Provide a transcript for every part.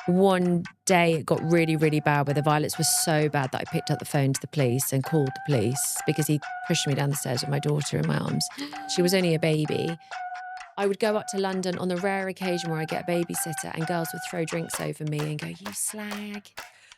one day it got really, really bad where the violence was so bad that I picked up the phone to the police and called the police because he pushed me down the stairs with my daughter in my arms. She was only a baby. I would go up to London on the rare occasion where I get a babysitter and girls would throw drinks over me and go, "You slag,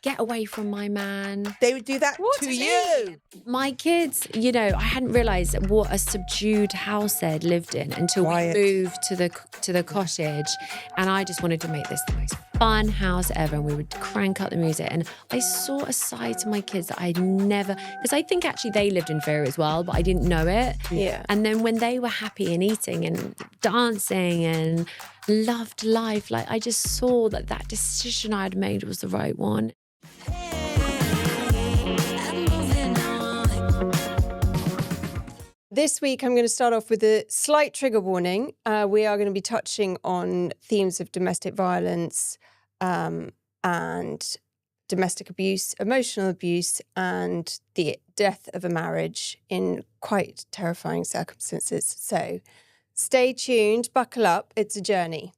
get away from my man." They would do that to you. My kids, you know, I hadn't realised what a subdued house they'd lived in until we moved to the cottage, and I just wanted to make this the most fun house ever, and we would crank up the music. And I saw a side to my kids that I'd never, because I think actually they lived in fear as well, but I didn't know it. Yeah. And then when they were happy and eating and dancing and loved life, like I just saw that decision I had made was the right one. This week, I'm going to start off with a slight trigger warning. We are going to be touching on themes of domestic violence and domestic abuse, emotional abuse, and the death of a marriage in quite terrifying circumstances. So stay tuned, buckle up, it's a journey.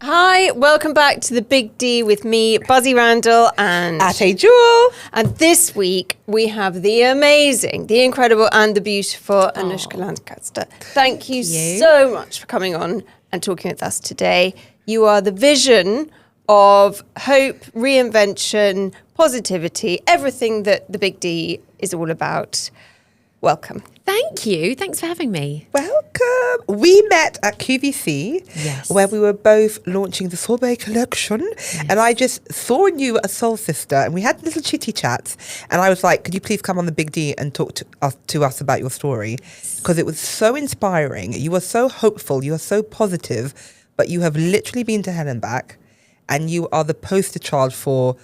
Hi, welcome back to the Big D with me, Buzzy Randall and Ate Jewel. And this week we have the amazing, the incredible and the beautiful Anouska Lancaster. Thank you so much for coming on and talking with us today. You are the vision of hope, reinvention, positivity, everything that the Big D is all about. Welcome. Thank you. Thanks for having me. Welcome. We met at QVC, where we were both launching the Sorbet collection. Yes. And I just saw in you a soul sister, and we had little chitty chats. And I was like, could you please come on the Big D and talk to us about your story? Because it was so inspiring. You were so hopeful. You were so positive. But you have literally been to hell and back. And you are the poster child for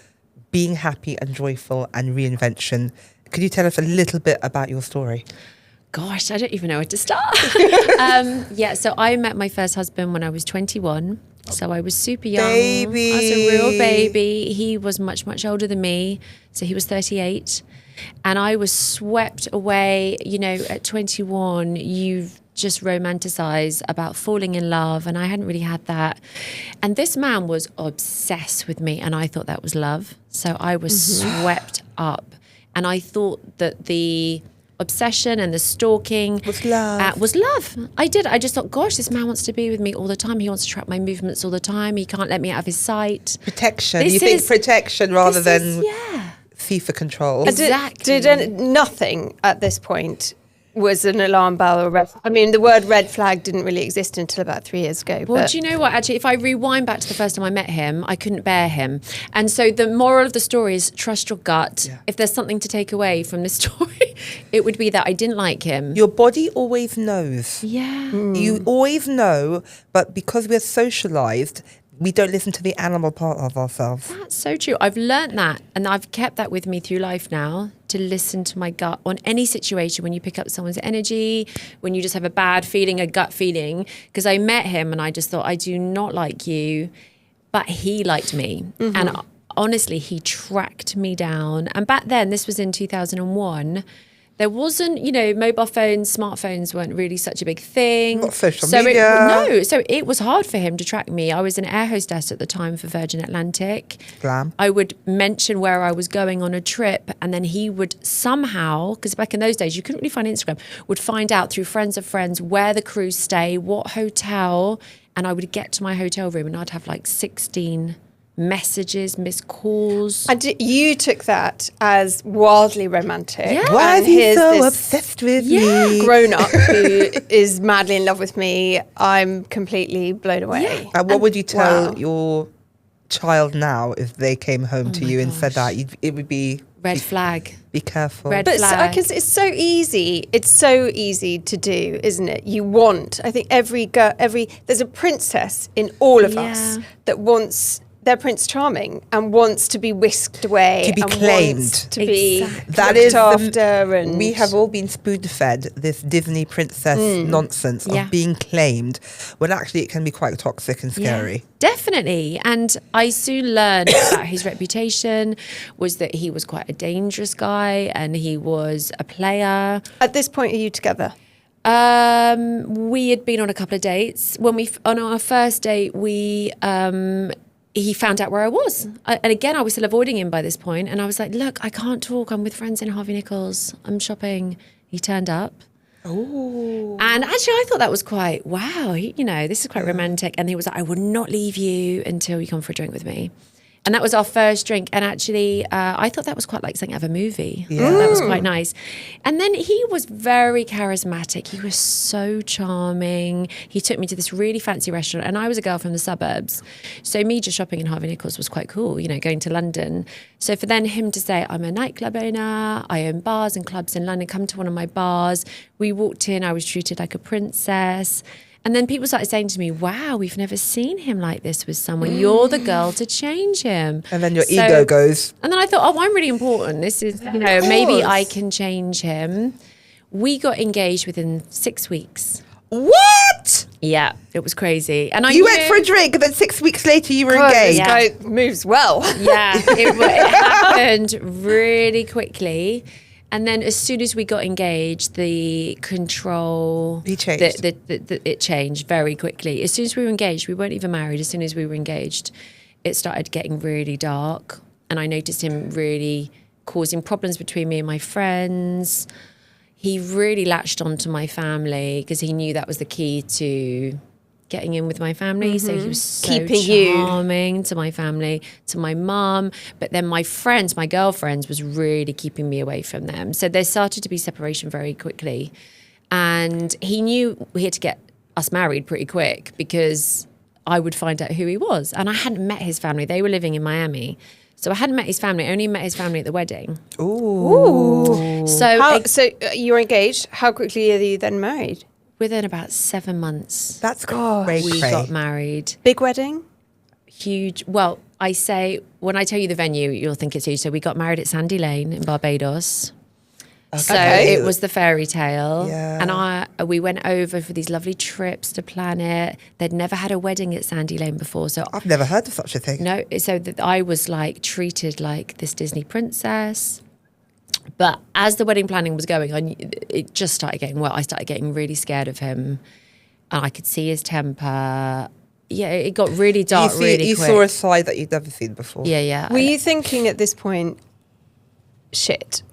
being happy and joyful and reinvention. Could you tell us a little bit about your story? Gosh, I don't even know where to start. So I met my first husband when I was 21. So I was super young. Baby. I was a real baby. He was much, much older than me. So he was 38. And I was swept away. You know, at 21, you've just romanticized about falling in love. And I hadn't really had that. And this man was obsessed with me. And I thought that was love. So I was swept up. And I thought that the obsession and the stalking was love. I did. I just thought, gosh, this man wants to be with me all the time. He wants to track my movements all the time. He can't let me out of his sight. Protection. You think protection rather than FIFA control. Exactly. Did nothing at this point was an alarm bell or the word red flag didn't really exist until about 3 years ago. Well, do you know what? Actually, if I rewind back to the first time I met him, I couldn't bear him. And so the moral of the story is trust your gut. Yeah. If there's something to take away from this story, it would be that I didn't like him. Your body always knows. Yeah. You always know, but because we're socialized, we don't listen to the animal part of ourselves. That's so true. I've learnt that, and I've kept that with me through life now, to listen to my gut on any situation. When you pick up someone's energy, when you just have a bad feeling, a gut feeling. Because I met him and I just thought, I do not like you, but he liked me. And honestly, he tracked me down. And back then, this was in 2001, there wasn't, mobile phones, smartphones weren't really such a big thing. Not social media. So it was hard for him to track me. I was an air hostess at the time for Virgin Atlantic. Glam. I would mention where I was going on a trip, and then he would somehow, because back in those days you couldn't really find Instagram, would find out through friends of friends where the crews stay, what hotel, and I would get to my hotel room and I'd have like 16 messages, missed calls. And you took that as wildly romantic. Yeah. Why is he so obsessed with me? Grown up who is madly in love with me. I'm completely blown away. Yeah. And what would you tell your child now if they came home to you and said that? It would be red flag. Be careful. Red flag. Because it's so easy. It's so easy to do, isn't it? You want. I think there's a princess in all of us that wants. They're Prince Charming and wants to be whisked away. To be and claimed. Wants to be that looked is after. And we have all been spoon-fed this Disney princess nonsense of being claimed, when actually it can be quite toxic and scary. Yeah, definitely. And I soon learned that his reputation was that he was quite a dangerous guy and he was a player. At this point, are you together? We had been on a couple of dates. On our first date, we he found out where I was. And again, I was still avoiding him by this point. And I was like, look, I can't talk. I'm with friends in Harvey Nichols. I'm shopping. He turned up. Oh. And actually, I thought that was quite, wow, this is quite romantic. And he was like, I will not leave you until you come for a drink with me. And that was our first drink. And actually, I thought that was quite like something out of a movie. Yeah. That was quite nice. And then he was very charismatic. He was so charming. He took me to this really fancy restaurant. And I was a girl from the suburbs. So me just shopping in Harvey Nichols was quite cool, going to London. So for then him to say, I'm a nightclub owner. I own bars and clubs in London. Come to one of my bars. We walked in. I was treated like a princess. And then people started saying to me, wow, we've never seen him like this with someone. You're the girl to change him. And then your ego goes. And then I thought, oh, I'm really important. This is, maybe I can change him. We got engaged within 6 weeks. What? Yeah, it was crazy. And You went for a drink and then 6 weeks later you were engaged. This guy moves well. Yeah, it happened really quickly. And then as soon as we got engaged, the control... He changed. It changed very quickly. As soon as we were engaged, we weren't even married. As soon as we were engaged, it started getting really dark. And I noticed him really causing problems between me and my friends. He really latched onto my family because he knew that was the key to getting in with my family. So he was so Keeping charming to my family, to my mum. But then my friends, my girlfriends, was really keeping me away from them. So there started to be separation very quickly. And he knew he had to get us married pretty quick because I would find out who he was. And I hadn't met his family. They were living in Miami. So I hadn't met his family. I only met his family at the wedding. Ooh. So You were engaged. How quickly are you then married? within about 7 months, That's great. we got married. Big wedding? Huge. Well, I say, when I tell you the venue, you'll think it's huge. So we got married at Sandy Lane in Barbados. So it was the fairy tale. Yeah. And we went over for these lovely trips to plan it. They'd never had a wedding at Sandy Lane before. So I've never heard of such a thing. no, so that I was like treated like this Disney princess. But as the wedding planning was going on, it just started getting, I started getting really scared of him. And I could see his temper. Yeah, it got really dark really you quick. saw a side that you'd never seen before. Yeah, yeah. Were you thinking at this point, shit,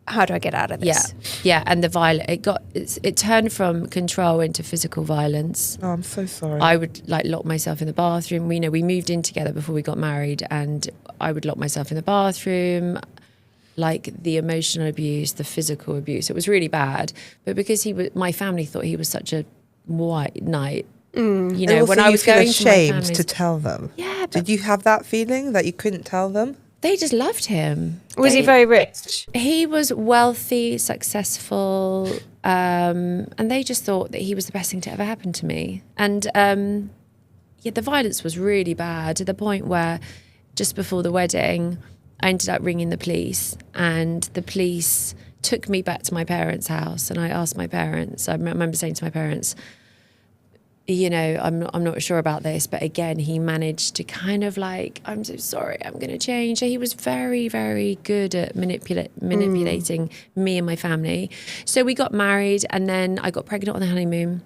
how do I get out of Yeah, this? yeah. And the violence, it turned from control into physical violence. Oh, I'm so sorry. I would like lock myself in the bathroom. We moved in together before we got married, and I would lock myself in the bathroom. Like the emotional abuse, the physical abuse, it was really bad. But because my family thought he was such a white knight. And When also I was feel going ashamed to to tell them. Yeah, but Did you have that feeling that you couldn't tell them? they just loved him. Was he very rich? He was wealthy, successful, and they just thought that he was the best thing to ever happen to me. And the violence was really bad to the point where just before the wedding, I ended up ringing the police, and the police took me back to my parents' house. And I asked my parents, I remember saying to my parents, I'm not sure about this, but again, he managed to kind of like, I'm so sorry, I'm going to change. So he was very, very good at manipulating me and my family. So we got married, and then I got pregnant on the honeymoon.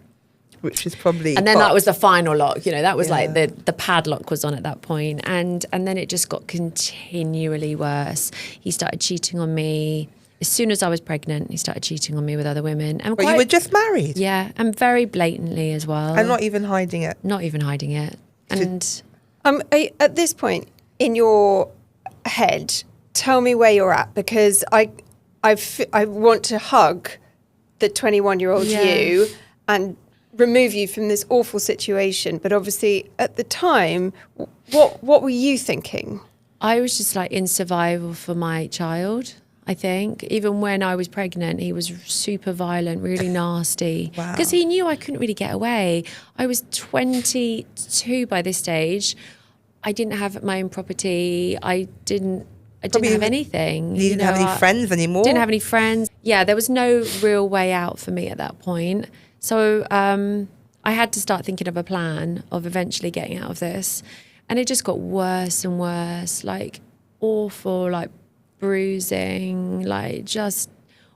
Which is probably... And then that was the final lock, that was like the padlock was on at that point. And then it just got continually worse. He started cheating on me. As soon as I was pregnant, he started cheating on me with other women. And But you were just married? Yeah, and very blatantly as well. And not even hiding it? Not even hiding it. And At this point in your head, tell me where you're at, because I want to hug the 21-year-old you and remove you from this awful situation. But obviously, at the time, what were you thinking? I was just like in survival for my child, I think. Even when I was pregnant, he was super violent, really nasty. Wow. Because he knew I couldn't really get away. I was 22 by this stage. I didn't have my own property. I didn't have anything. You didn't have any friends anymore? Didn't have any friends. Yeah, there was no real way out for me at that point. So I had to start thinking of a plan of eventually getting out of this. And it just got worse and worse, like awful, like bruising, like just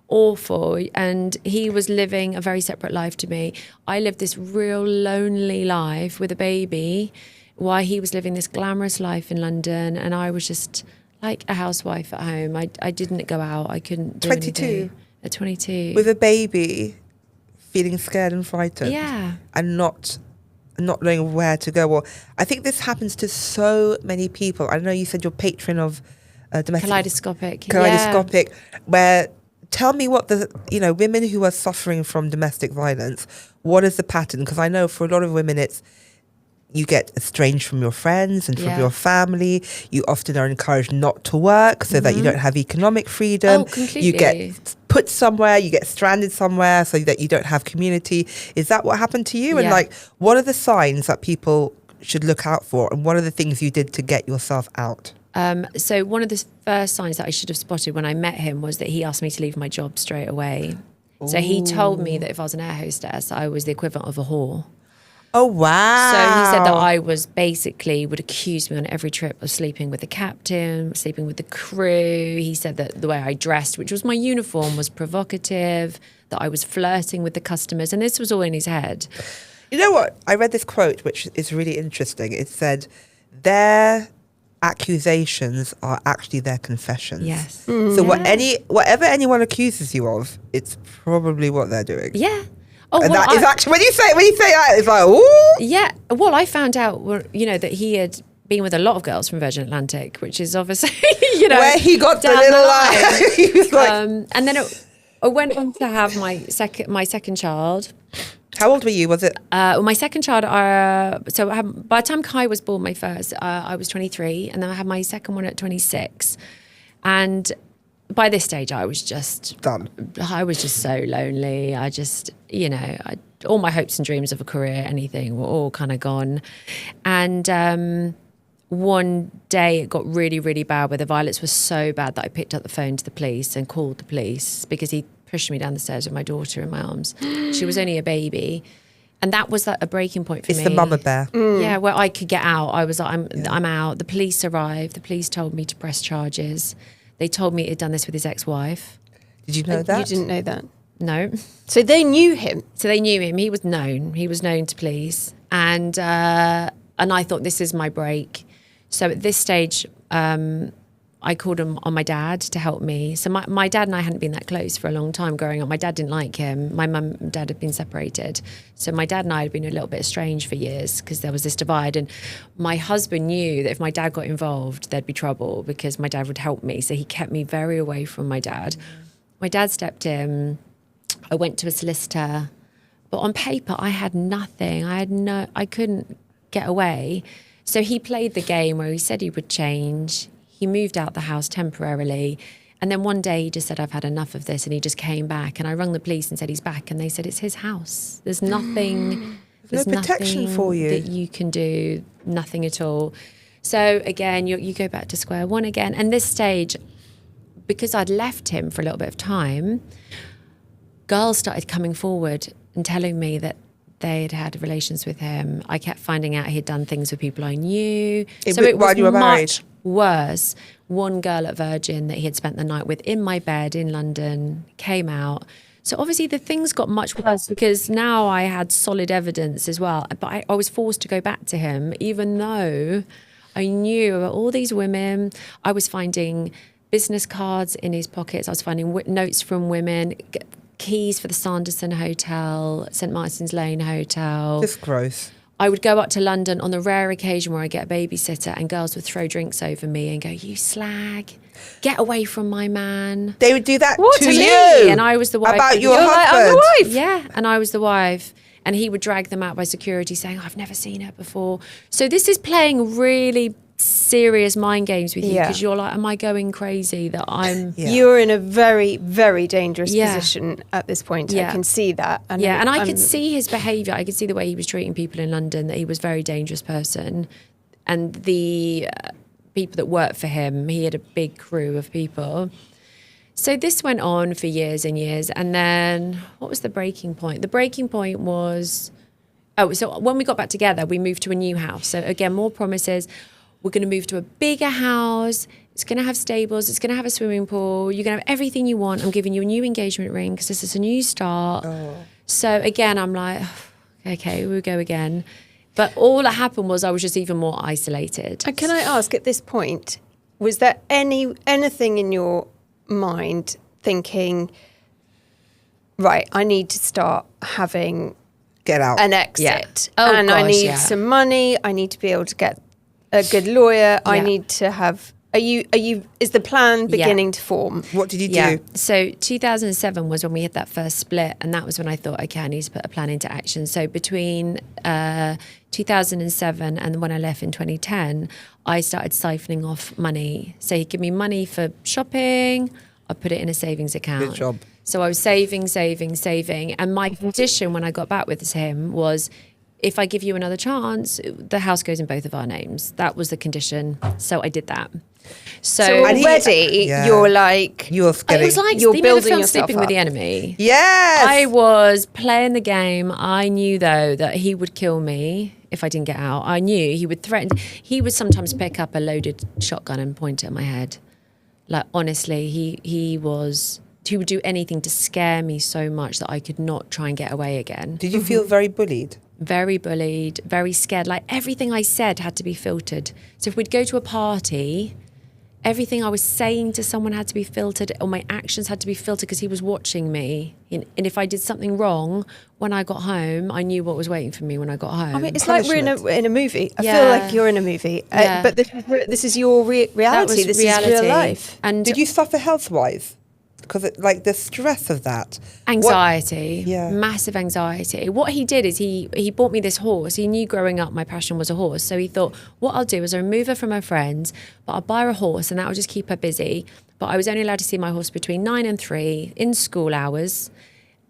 awful. And he was living a very separate life to me. I lived this real lonely life with a baby, why he was living this glamorous life in London, and I was just like a housewife at home. I didn't go out. I couldn't do 22? anything. At 22. With a baby, feeling scared and frightened. Yeah. And not knowing where to go. Well, I think this happens to so many people. I know you said you're patron of domestic... Kaleidoscopic. Where... Tell me what women who are suffering from domestic violence, what is the pattern? Because I know for a lot of women, it's you get estranged from your friends and from your family. You often are encouraged not to work so that you don't have economic freedom. Oh, completely. You get put somewhere, you get stranded somewhere so that you don't have community. Is that what happened to you? Yeah. And what are the signs that people should look out for? And what are the things you did to get yourself out? So one of the first signs that I should have spotted when I met him was that he asked me to leave my job straight away. Ooh. So he told me that if I was an air hostess, I was the equivalent of a whore. Oh, wow. So he said that I was would accuse me on every trip of sleeping with the captain, sleeping with the crew. He said that the way I dressed, which was my uniform, was provocative, that I was flirting with the customers. And this was all in his head. You know what? I read this quote, which is really interesting. It said, their accusations are actually their confessions. Yes. So whatever anyone accuses you of, it's probably what they're doing. Yeah. Oh, and that is actually when you say that, it's like, ooh. Yeah. Well, I found out, that he had been with a lot of girls from Virgin Atlantic, which is obviously, where he got the little line. He was like, and then I went on to have my second child. How old were you? Was it? My second child, by the time Kai was born, my first, I was 23, and then I had my second one at 26. And by this stage, I was just done. I was just so lonely. I just, all my hopes and dreams of a career, anything, were all kind of gone. And one day it got really, really bad, where the violence was so bad that I picked up the phone to the police and called the police because he pushed me down the stairs with my daughter in my arms. She was only a baby. And that was a breaking point for me. It's the mama bear. Yeah, where I could get out. I was like, I'm out. The police arrived. The police told me to press charges. They told me he'd done this with his ex-wife. Did you know that? You didn't know that? No. So they knew him? So they knew him. He was known. He was known to police. And I thought, this is my break. So at this stage, I called on my dad to help me. So my dad and I hadn't been that close for a long time growing up. My dad didn't like him. My mum and dad had been separated. So my dad and I had been a little bit estranged for years because there was this divide. And my husband knew that if my dad got involved, there'd be trouble because my dad would help me. So he kept me very away from my dad. My dad stepped in. I went to a solicitor. But on paper, I had nothing. I couldn't get away. So he played the game where he said he would change. He moved out the house temporarily. And then one day he just said, I've had enough of this. And he just came back. And I rang the police and said he's back. And they said, it's his house. There's nothing. There's no protection for you. That you can do. Nothing at all. So again, you go back to square one again. And this stage, because I'd left him for a little bit of time, girls started coming forward and telling me that they'd had relations with him. I kept finding out he'd done things with people I knew. So it was much worse. One girl at Virgin that he had spent the night with in my bed in London came out. So obviously the things got much worse because now I had solid evidence as well. But I was forced to go back to him, even though I knew about all these women. I was finding business cards in his pockets. I was finding notes from women, keys for the Sanderson Hotel, St Martin's Lane Hotel. Just gross. I would go up to London on the rare occasion where I get a babysitter and girls would throw drinks over me and go, you slag, get away from my man. They would do that to me? you. And I was the wife. About your husband. I'm the wife. Yeah, and I was the wife. And he would drag them out by security saying, I've never seen her before. So this is playing really serious mind games with you because you're like, am I going crazy that I'm... Yeah. You're in a very, very dangerous position at this point. I can see that. And and I could see his behaviour. I could see the way he was treating people in London, that he was a very dangerous person. And the people that worked for him, he had a big crew of people. So this went on for years and years. And then what was the breaking point? The breaking point was... so when we got back together, we moved to a new house. So again, more promises. We're going to move to a bigger house. It's going to have stables. It's going to have a swimming pool. You're going to have everything you want. I'm giving you a new engagement ring because this is a new start. Oh. So again, I'm like, okay, we'll go again. But all that happened was I was just even more isolated. And can I ask, at this point, was there anything in your mind thinking, right, I need to start having Get out. an exit, Yeah. Oh, and I gosh, need yeah. some money. I need to be able to get a good lawyer. I Yeah. need to have. Are you? Is the plan beginning to form? What did you Yeah. do? So 2007 was when we had that first split, and that was when I thought, okay, I need to put a plan into action. So between 2007 and when I left in 2010, I started siphoning off money. So he'd give me money for shopping. I put it in a savings account. Good job. So I was saving. And my condition when I got back with him was, if I give you another chance, the house goes in both of our names. That was the condition. So I did that. So And he- already Yeah. you're like, You're It getting. was like You're the building film yourself Sleeping with up. the Enemy. Yes. I was playing the game. I knew though that he would kill me if I didn't get out. I knew he would threaten. He would sometimes pick up a loaded shotgun and point it at my head. Like honestly, he would do anything to scare me so much that I could not try and get away again. Did you feel very bullied? Very bullied, very scared. Like everything I said had to be filtered. So if we'd go to a party, everything I was saying to someone had to be filtered, or my actions had to be filtered because he was watching me. And if I did something wrong when I got home, I knew what was waiting for me when I got home. I mean, it's like we're in a movie. I feel Yeah. like you're in a movie, Yeah. but this is your That reality. was This is real life. And Did you suffer health-wise? Because like the stress of that. anxiety, Yeah. massive anxiety. What he did is he bought me this horse. He knew growing up my passion was a horse. So he thought, what I'll do is I'll remove her from her friends, but I'll buy her a horse and that will just keep her busy. But I was only allowed to see my horse between 9 and 3 in school hours.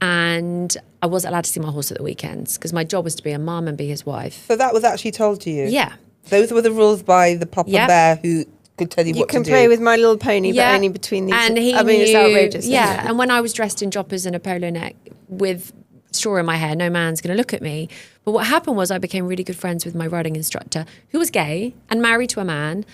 And I wasn't allowed to see my horse at the weekends because my job was to be a mum and be his wife. So that was actually told to you? Yeah. Those were the rules by the Papa Yep. Bear who could tell you You what can to play do. with My Little Pony, Yeah. but only between these. And he I mean, it's knew- outrageous. Yeah, Isn't it? and when I was dressed in joppers and a polo neck with straw in my hair, no man's going to look at me. But what happened was I became really good friends with my riding instructor, who was gay and married to a man.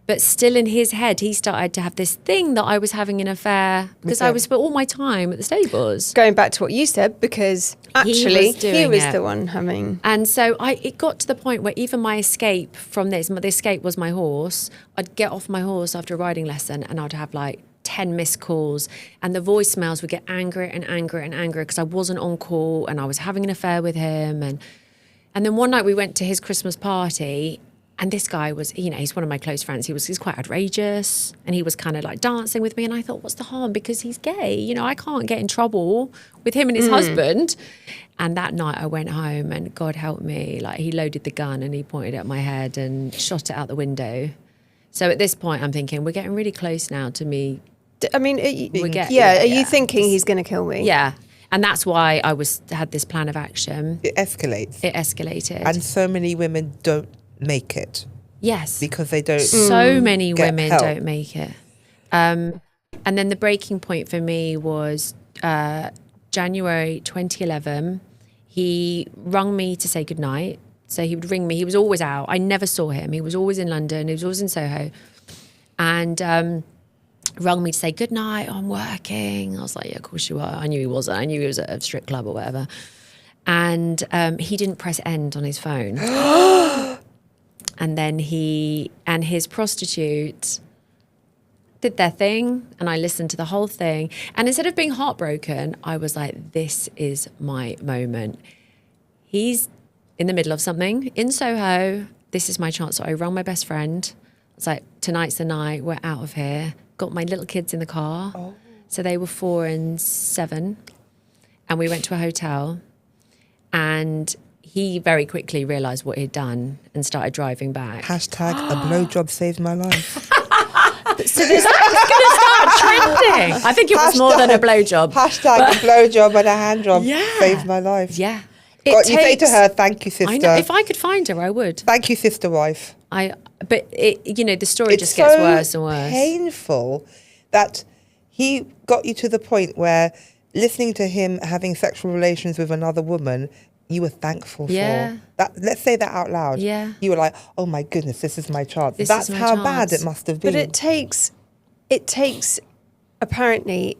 But still in his head, he started to have this thing that I was having an affair because I him. was spent all my time at the stables. Going back to what you said, because actually was doing was it. the one having. And so it got to the point where even my escape from this, the escape was my horse. I'd get off my horse after a riding lesson and I'd have like 10 missed calls and the voicemails would get angrier and angrier and angrier because I wasn't on call and I was having an affair with him. And then one night we went to his Christmas party and this guy was, he's one of my close friends. He's quite outrageous and he was kind of like dancing with me. And I thought, what's the harm? Because he's gay. I can't get in trouble with him and his husband. And that night I went home and God help me, like he loaded the gun and he pointed at my head and shot it out the window. So at this point I'm thinking, we're getting really close now to me. I mean, are yeah. you thinking he's going to kill me? Yeah. And that's why I had this plan of action. It escalates. It escalated. And so many women don't make it yes. because they don't. So many get women help. don't make it. And then the breaking point for me was January 2011. He rung me to say goodnight. So he would ring me. He was always out. I never saw him. He was always in London. He was always in Soho. And rung me to say goodnight. I'm working. I was like, yeah, of course you are. I knew he wasn't. I knew he was at a strip club or whatever. And he didn't press end on his phone. And then he and his prostitute did their thing and I listened to the whole thing. And instead of being heartbroken, I was like, this is my moment. He's in the middle of something in Soho. This is my chance. So I rang my best friend. I was like, tonight's the night. We're out of here. Got my little kids in the car. Oh. So they were 4 and 7. And we went to a hotel. And he very quickly realised what he'd done and started driving back. Hashtag a blowjob saved my life. So this is going to start trending. I think it was more than a blowjob. Hashtag a blowjob and a hand job Yeah. saved my life. Yeah. God, you say to her, thank you, sister. I know. If I could find her, I would. Thank you, sister wife. But the story just gets worse and worse. It's painful that he got you to the point where listening to him having sexual relations with another woman, you were thankful for. That. Let's say that out loud. Yeah. You were like, oh my goodness, this is my chance. This That's is my how bad chance. it must have been. But it takes apparently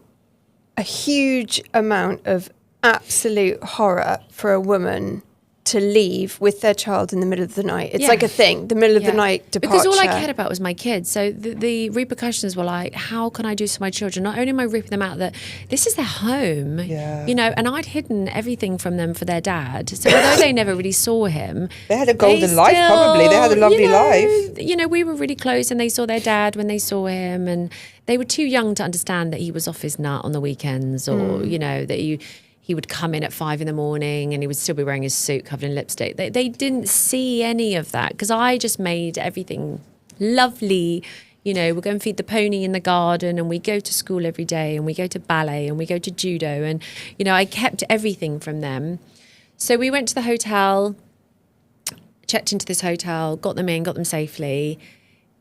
a huge amount of absolute horror for a woman to leave with their child in the middle of the night. It's like a thing, the middle of the night departure. Because all I cared about was my kids. So the repercussions were like, how can I do to my children? Not only am I ripping them out, that this is their home, you know, and I'd hidden everything from them for their dad. So although they never really saw him. They had a golden life, probably. They had a lovely life. You know, we were really close and they saw their dad when they saw him, and they were too young to understand that he was off his nut on the weekends, or, you know, that he would come in at 5 a.m. and he would still be wearing his suit covered in lipstick. They didn't see any of that because I just made everything lovely. You know, we'll go and feed the pony in the garden, and we go to school every day, and we go to ballet, and we go to judo. And, you know, I kept everything from them. So we went to the hotel, checked into this hotel, got them in, got them safely.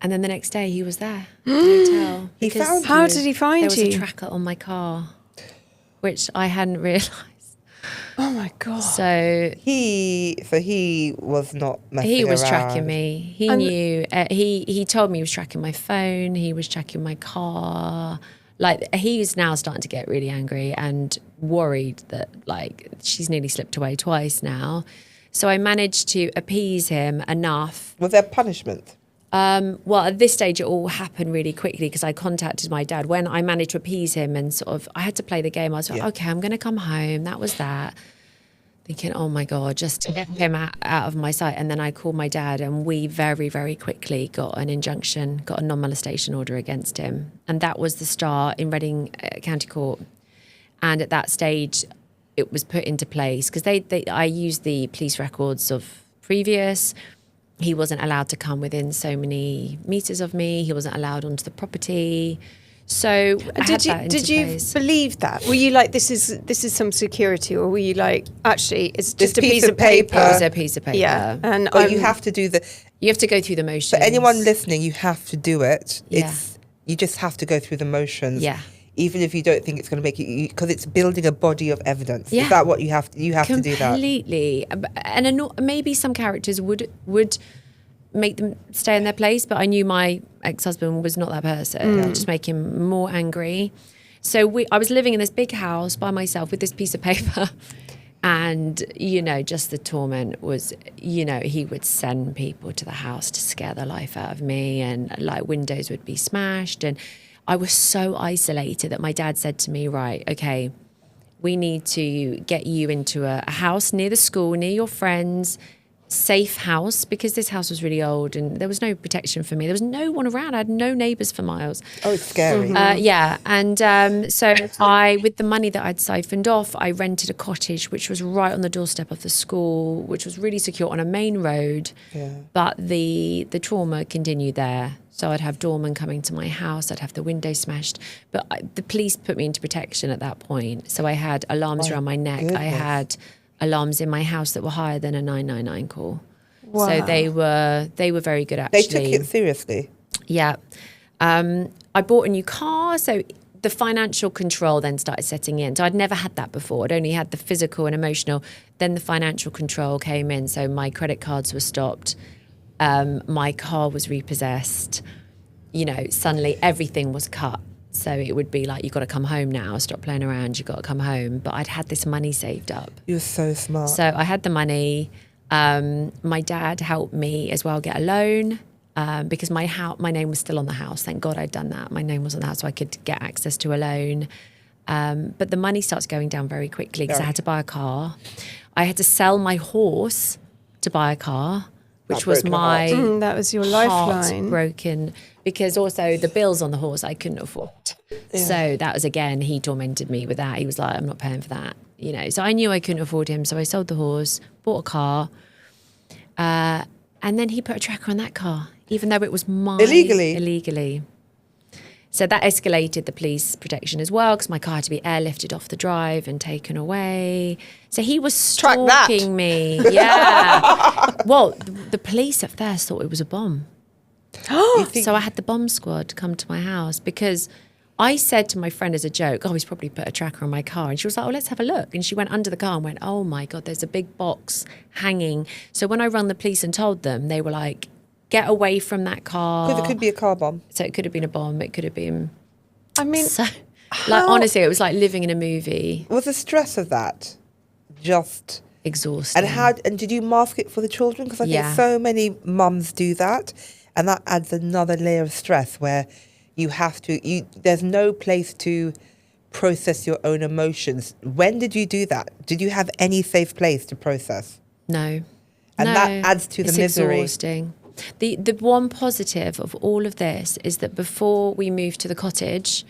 And then the next day he was there at the hotel. He found How did he find you? There was a tracker on my car, which I hadn't realised. Oh my God. So he was not messing around. He was tracking me. He knew. He told me he was tracking my phone. He was tracking my car. Like, he's now starting to get really angry and worried that, like, she's nearly slipped away twice now. So I managed to appease him enough. Was there punishment? Well, at this stage, it all happened really quickly because I contacted my dad. When I managed to appease him and sort of, I had to play the game. I was like, okay, I'm going to come home. That was that. Thinking, oh my God, just to get him out of my sight. And then I called my dad, and we very, very quickly got an injunction, got a non-molestation order against him. And that was the start in Reading County Court. And at that stage, it was put into place because I used the police records of previous. He wasn't allowed to come within so many meters of me. He wasn't allowed onto the property. So did you believe that? Were you like, this is some security, or were you like, actually, it's just a piece of paper? It was a piece of paper. Yeah, and you have to do you have to go through the motions. For anyone listening, you have to do it. Yeah. You just have to go through the motions. Yeah. Even if you don't think it's going to make it, because it's building a body of evidence. Yeah. Is that what you have to do that? Completely. And maybe some characters would make them stay in their place, but I knew my ex-husband was not that person. It would just make him more angry. So I was living in this big house by myself with this piece of paper, and, you know, just the torment was, you know, he would send people to the house to scare the life out of me, and like windows would be smashed, and I was so isolated that my dad said to me, right, okay, we need to get you into a house near the school, near your friends, safe house, because this house was really old and there was no protection for me. There was no one around. I had no neighbours for miles. Oh, it's scary. Yeah. And so with the money that I'd siphoned off, I rented a cottage, which was right on the doorstep of the school, which was really secure on a main road. Yeah. But the trauma continued there. So I'd have doormen coming to my house. I'd have the window smashed. But the police put me into protection at that point. So I had alarms around my neck. Goodness. I had alarms in my house that were higher than a 999 call. Wow. So they were very good, actually. They took it seriously. Yeah. I bought a new car, so the financial control then started setting in. So I'd never had that before. I'd only had the physical and emotional. Then the financial control came in, so my credit cards were stopped. My car was repossessed. You know, suddenly everything was cut. So it would be like, you've got to come home now, stop playing around, you've got to come home. But I'd had this money saved up. You're so smart. So I had the money. My dad helped me as well get a loan because my name was still on the house. Thank God I'd done that. My name was on the house, so I could get access to a loan. But the money starts going down very quickly because I had to buy a car. I had to sell my horse to buy a car, which was my that was your lifeline. Broken, because also the bills on the horse I couldn't afford. Yeah. So that was, again, he tormented me with that. He was like, I'm not paying for that, you know. So I knew I couldn't afford him. So I sold the horse, bought a car, and then he put a tracker on that car, even though it was mine. Illegally. So that escalated the police protection as well, because my car had to be airlifted off the drive and taken away. So he was stalking me. Yeah. Well, the police at first thought it was a bomb. So I had the bomb squad come to my house because I said to my friend as a joke, oh, he's probably put a tracker on my car. And she was like, oh, let's have a look. And she went under the car and went, oh my God, there's a big box hanging. So when I rang the police and told them, they were like, get away from that car. Because it could be a car bomb. So it could have been a bomb. It could have been. I mean, so, like, honestly, it was like living in a movie. Was the stress of that just exhausting. And did you mask it for the children? Because I think so many mums do that, and that adds another layer of stress where you have to. There's no place to process your own emotions. When did you do that? Did you have any safe place to process? No. And that adds to the misery. It's exhausting. The one positive of all of this is that before we moved to the cottage,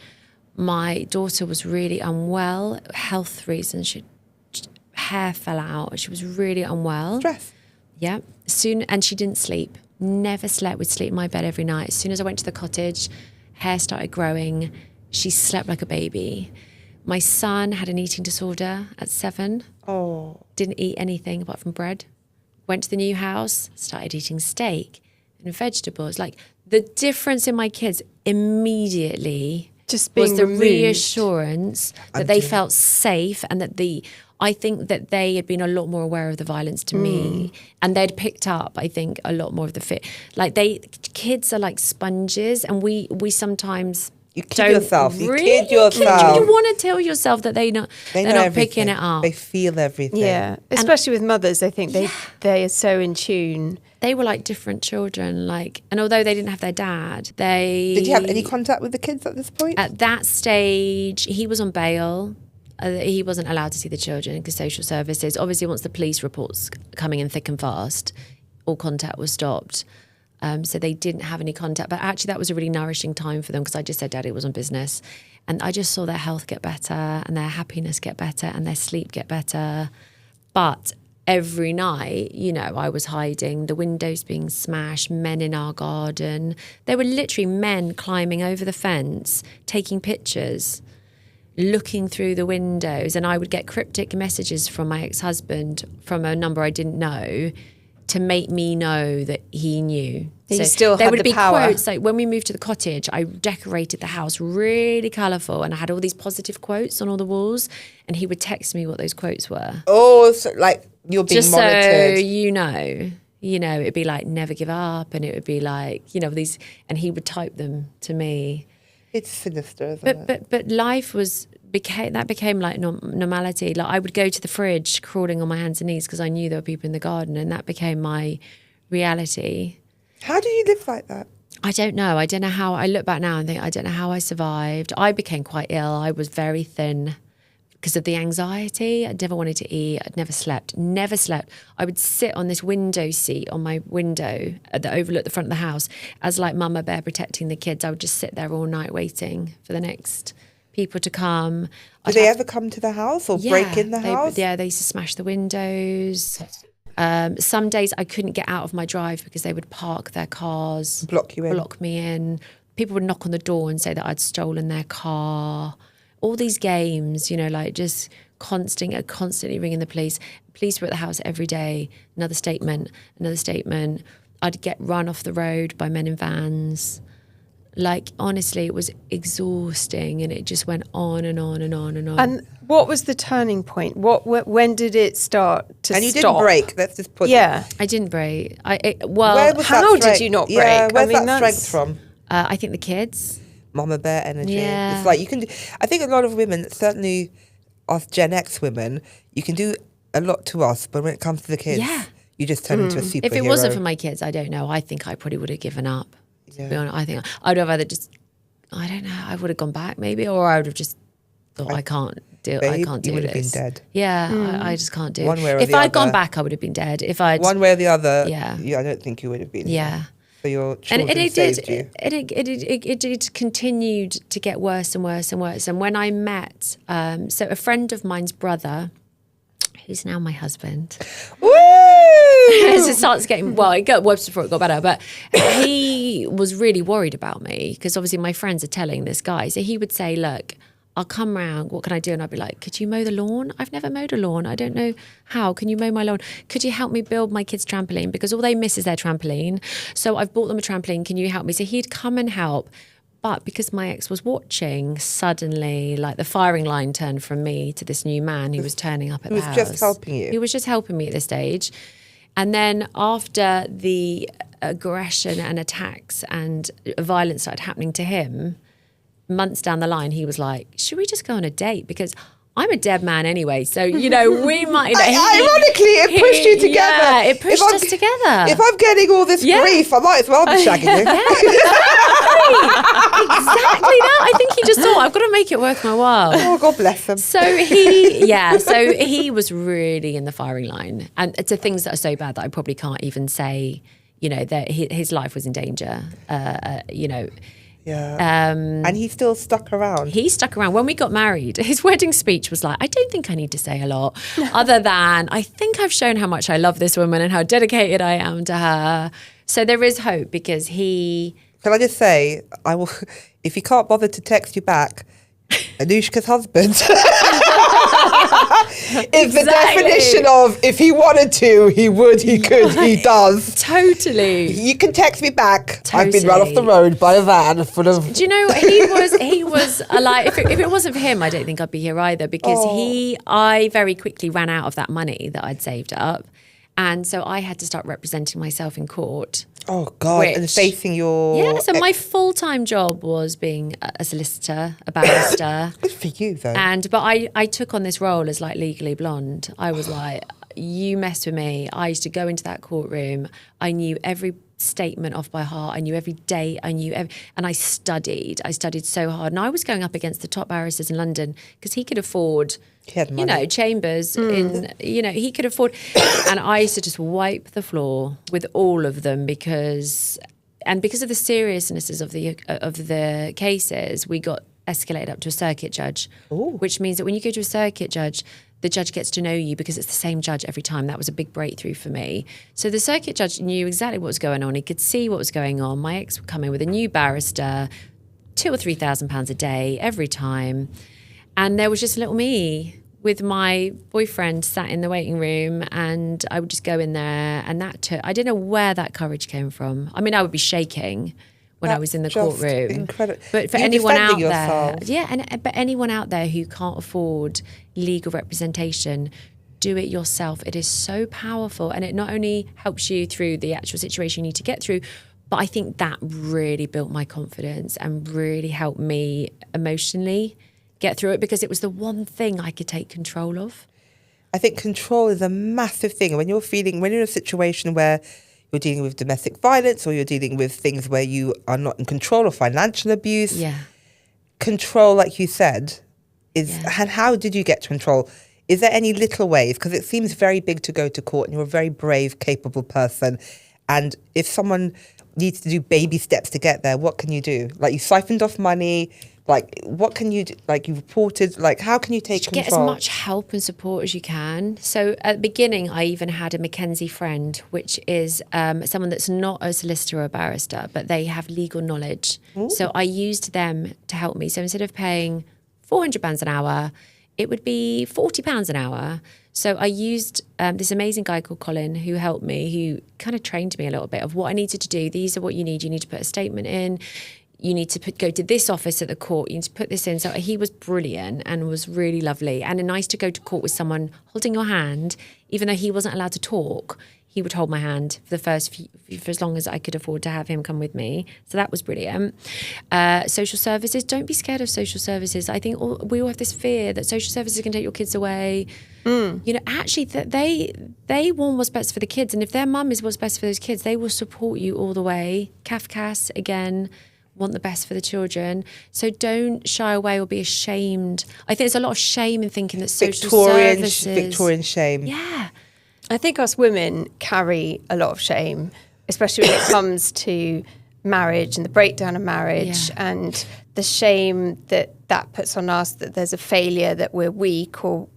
my daughter was really unwell, health reasons. Hair fell out. She was really unwell. Stress. Yeah. And she didn't sleep. Never slept. We'd sleep in my bed every night. As soon as I went to the cottage, hair started growing. She slept like a baby. My son had an eating disorder at 7. Oh. Didn't eat anything apart from bread. Went to the new house, started eating steak and vegetables. Like, the difference in my kids immediately just being was the removed. Reassurance that they felt safe, and that I think that they had been a lot more aware of the violence to me, and they'd picked up, I think, a lot more of the fit. Like, kids are like sponges, and we sometimes you kid yourself. You kid yourself. You want to tell yourself that they're not picking it up. They feel everything. Yeah, especially with mothers, I think they are so in tune. They were like different children, and although they didn't have their dad, Did you have any contact with the kids at this point? At that stage, he was on bail. He wasn't allowed to see the children because social services, obviously once the police reports coming in thick and fast, all contact was stopped. So they didn't have any contact. But actually that was a really nourishing time for them, because I just said Daddy was on business. And I just saw their health get better and their happiness get better and their sleep get better. But every night, I was hiding, the windows being smashed, men in our garden. There were literally men climbing over the fence, taking pictures, looking through the windows. And I would get cryptic messages from my ex-husband from a number I didn't know to make me know that he knew. So still had the power. Quotes, like when we moved to the cottage, I decorated the house really colourful and I had all these positive quotes on all the walls, and he would text me what those quotes were. Oh, so like you're being just monitored. So it'd be like never give up, and it would be like, these, and he would type them to me. It's sinister, isn't it? But life became like normality. Like I would go to the fridge crawling on my hands and knees because I knew there were people in the garden, and that became my reality. How do you live like that? I don't know. I don't know how. I look back now and think, I don't know how I survived. I became quite ill. I was very thin because of the anxiety. I never wanted to eat. I'd never slept. I would sit on this window seat on my window that overlooked the front of the house as like Mama Bear protecting the kids. I would just sit there all night waiting for the next people to come. Did they ever come to the house or break in the house? Yeah, they used to smash the windows. Some days I couldn't get out of my drive because they would park their cars. Block you in. Block me in. People would knock on the door and say that I'd stolen their car. All these games, like just constantly ringing the police. Police were at the house every day. Another statement. I'd get run off the road by men in vans. Like, honestly, it was exhausting, and it just went on and on and on and on. And what was the turning point? When did it start to stop? And you didn't break. Let's just put Yeah. I didn't break. How did you not break? Yeah, where's that strength from? I think the kids. Mama Bear energy. Yeah. It's like you can do, I think a lot of women, certainly us Gen X women, you can do a lot to us, but when it comes to the kids, you just turn into a superhero. If it wasn't for my kids, I don't know. I think I probably would have given up. To be honest, I think I'd have either I don't know, I would have gone back maybe, or I would have just thought I can't do this. You would have been dead. Yeah, I just can't do it. One way or if the I'd other. gone back, I would have been dead. If I'd one way or the other, yeah, I don't think you would have been. Yeah. So your children saved you. It continued to get worse and worse and worse. And when I met, so a friend of mine's brother, who's now my husband. Woo! As it starts getting, it got worse before it got better, but he was really worried about me because obviously my friends are telling this guy. So he would say, look, I'll come round, what can I do? And I'd be like, could you mow the lawn? I've never mowed a lawn. I don't know how. Can you mow my lawn? Could you help me build my kids' trampoline? Because all they miss is their trampoline. So I've bought them a trampoline. Can you help me? So he'd come and help. But because my ex was watching, suddenly, like the firing line turned from me to this new man who was turning up at the house. He was just helping you. He was just helping me at this stage. And then after the aggression and attacks and violence started happening to him, months down the line, he was like, should we just go on a date? Because I'm a dead man anyway, so we might. Ironically, it pushed you together. Yeah, it pushed us together. If I'm getting all this grief, I might as well be shagging you. Exactly that. I think he just thought, I've got to make it worth my while. Oh, God bless him. So he was really in the firing line, and to things that are so bad that I probably can't even say. That his life was in danger. Yeah. And he still stuck around. He stuck around. When we got married, his wedding speech was like, I don't think I need to say a lot other than I think I've shown how much I love this woman and how dedicated I am to her. So there is hope because he... Can I just say, I will, if he can't bother to text you back, Anouska's husband is the definition of if he wanted to, he would, he could, he does. Totally. You can text me back. Totally. I've been run off the road by a van full of... Do you know, he was like, if it wasn't for him, I don't think I'd be here either because I very quickly ran out of that money that I'd saved up. And so I had to start representing myself in court. Oh, God, and facing your... Yeah, so my full-time job was being a solicitor, a barrister. Good for you, though. But I took on this role as like Legally Blonde. I was like, you mess with me. I used to go into that courtroom. I knew every statement off by heart. I knew every date. And I studied. I studied so hard. And I was going up against the top barristers in London because he could afford... He had money. Chambers he could afford. And I used to just wipe the floor with all of them because of the seriousnesses of the cases, we got escalated up to a circuit judge, which means that when you go to a circuit judge, the judge gets to know you because it's the same judge every time. That was a big breakthrough for me. So the circuit judge knew exactly what was going on. He could see what was going on. My ex would come in with a new barrister, £2,000 or £3,000 a day every time. And there was just little me with my boyfriend sat in the waiting room, and I would just go in there, and I didn't know where that courage came from. I mean, I would be shaking when I was in the courtroom. Incredible. But for anyone out there, but anyone out there who can't afford legal representation, do it yourself. It is so powerful, and it not only helps you through the actual situation you need to get through, but I think that really built my confidence and really helped me emotionally get through it because it was the one thing I could take control of. I think control is a massive thing. When you're in a situation where you're dealing with domestic violence or you're dealing with things where you are not in control of financial abuse, control, like you said, is... And how did you get control? Is there any little ways? Because it seems very big to go to court and you're a very brave, capable person. And if someone needs to do baby steps to get there, what can you do? Like you siphoned off money... Like, what can you do? Like, you reported, like, how can you take control? Get as much help and support as you can. So at the beginning, I even had a Mackenzie friend, which is someone that's not a solicitor or a barrister, but they have legal knowledge. Ooh. So I used them to help me. So instead of paying £400 an hour, it would be £40 an hour. So I used this amazing guy called Colin who helped me, who kind of trained me a little bit of what I needed to do. These are what you need. You need to put a statement in. You need to go to this office at the court. You need to put this in. So he was brilliant and was really lovely. And nice to go to court with someone holding your hand, even though he wasn't allowed to talk. He would hold my hand for the for as long as I could afford to have him come with me. So that was brilliant. Social services, don't be scared of social services. I think we all have this fear that social services can take your kids away. Actually, they want what's best for the kids. And if their mum is what's best for those kids, they will support you all the way. Kafkas, again, want the best for the children. So don't shy away or be ashamed. I think there's a lot of shame in thinking that social services... Victorian shame. Yeah. I think us women carry a lot of shame, especially when it comes to marriage and the breakdown of marriage and the shame that puts on us, that there's a failure, that we're weak, or,